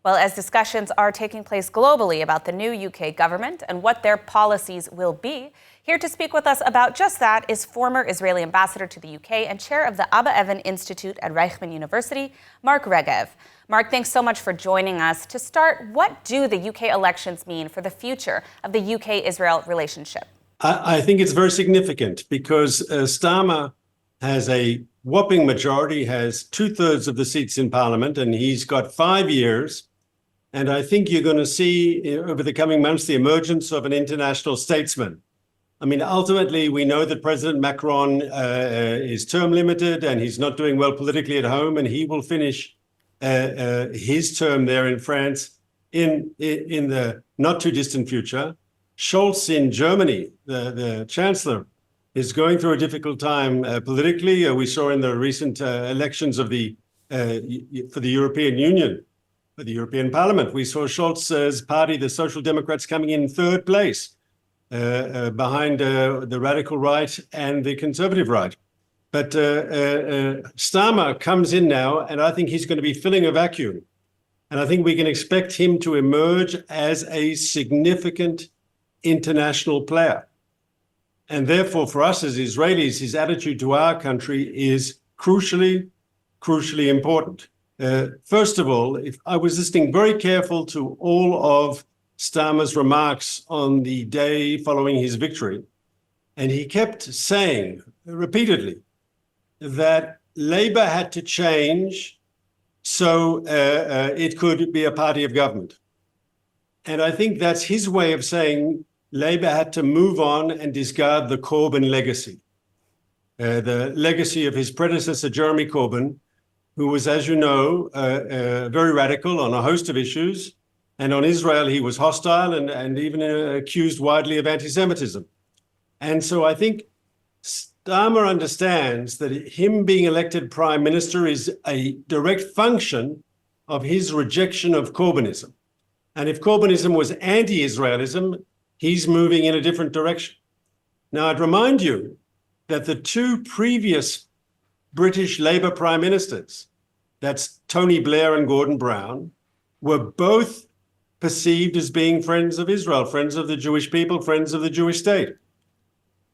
Well, as discussions are taking place globally about the new UK government and what their policies will be, here to speak with us about just that is former Israeli ambassador to the UK and chair of the Abba Evan Institute at Reichman University, Mark Regev. Mark, thanks so much for joining us. To start, what do the UK elections mean for the future of the UK-Israel relationship? I think it's very significant because Starmer has a whopping majority, has 2/3 of the seats in Parliament, and he's got 5 years. And I think you're going to see over the coming months the emergence of an international statesman. I mean, ultimately, we know that President Macron is term limited and he's not doing well politically at home, and he will finish his term there in France in the not too distant future. Scholz in Germany, the chancellor, is going through a difficult time politically. We saw in the recent elections of for the European Union, for the European Parliament, we saw Scholz's party, the Social Democrats, coming in third place behind the radical right and the conservative right. But Starmer comes in now, and I think he's going to be filling a vacuum. And I think we can expect him to emerge as a significant international player. And therefore, for us as Israelis, his attitude to our country is crucially important. First of all, if I was listening very careful to all of Starmer's remarks on the day following his victory, and he kept saying repeatedly that Labour had to change so it could be a party of government. And I think that's his way of saying Labour had to move on and discard the Corbyn legacy, the legacy of his predecessor, Jeremy Corbyn, who was, as you know, very radical on a host of issues. And on Israel, he was hostile and even accused widely of anti-Semitism. And so I think Starmer understands that him being elected prime minister is a direct function of his rejection of Corbynism. And if Corbynism was anti-Israelism, he's moving in a different direction. Now, I'd remind you that the two previous British Labour prime ministers, that's Tony Blair and Gordon Brown, were both perceived as being friends of Israel, friends of the Jewish people, friends of the Jewish state.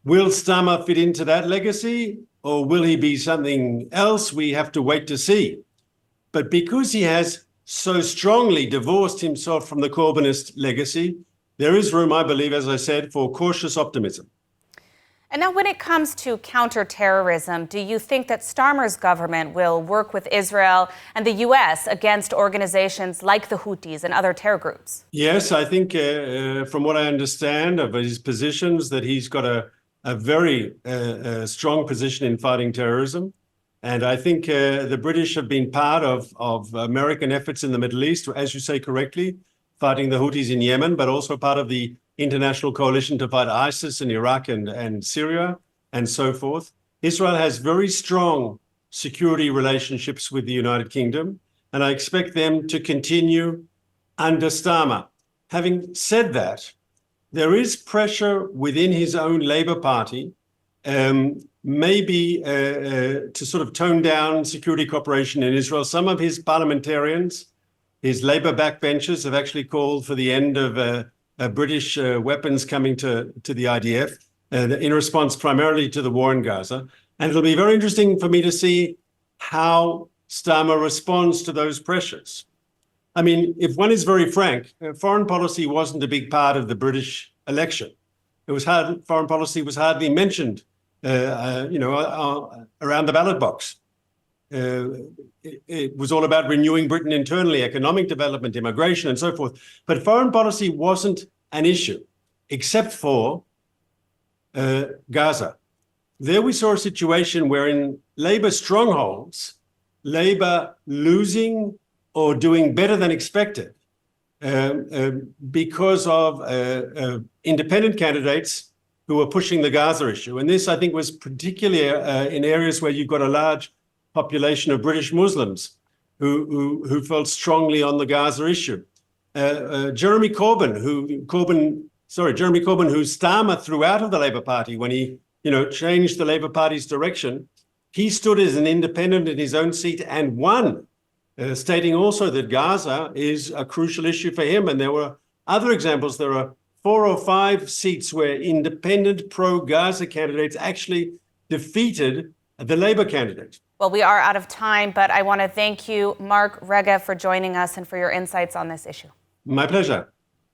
Will Starmer fit into that legacy, or will he be something else? We have to wait to see. But because he has so strongly divorced himself from the Corbynist legacy, there is room, I believe, as I said, for cautious optimism. And now when it comes to counterterrorism, do you think that Starmer's government will work with Israel and the U.S. against organizations like the Houthis and other terror groups? Yes, I think from what I understand of his positions, that he's got a very strong position in fighting terrorism. And I think the British have been part of American efforts in the Middle East, as you say correctly, fighting the Houthis in Yemen, but also part of the international coalition to fight ISIS in Iraq and Syria and so forth. Israel has very strong security relationships with the United Kingdom, and I expect them to continue under Starmer. Having said that, there is pressure within his own Labour Party, maybe to sort of tone down security cooperation in Israel. Some of his parliamentarians, his Labour backbenchers, have actually called for the end of British weapons coming to the IDF in response primarily to the war in Gaza. And it'll be very interesting for me to see how Starmer responds to those pressures. I mean, if one is very frank, foreign policy wasn't a big part of the British election. Foreign policy was hardly mentioned, around the ballot box. It was all about renewing Britain internally, economic development, immigration, and so forth. But foreign policy wasn't an issue, except for Gaza. There we saw a situation where in Labour strongholds, Labour losing or doing better than expected because of independent candidates who were pushing the Gaza issue. And this, I think, was particularly in areas where you've got a large population of British Muslims who felt strongly on the Gaza issue. Jeremy Corbyn, who Starmer threw out of the Labour Party when he, changed the Labour Party's direction. He stood as an independent in his own seat and won stating also that Gaza is a crucial issue for him. And there were other examples. There are 4 or 5 seats where independent pro-Gaza candidates actually defeated the Labour candidate. Well, we are out of time, but I want to thank you, Mark Regev, for joining us and for your insights on this issue. My pleasure.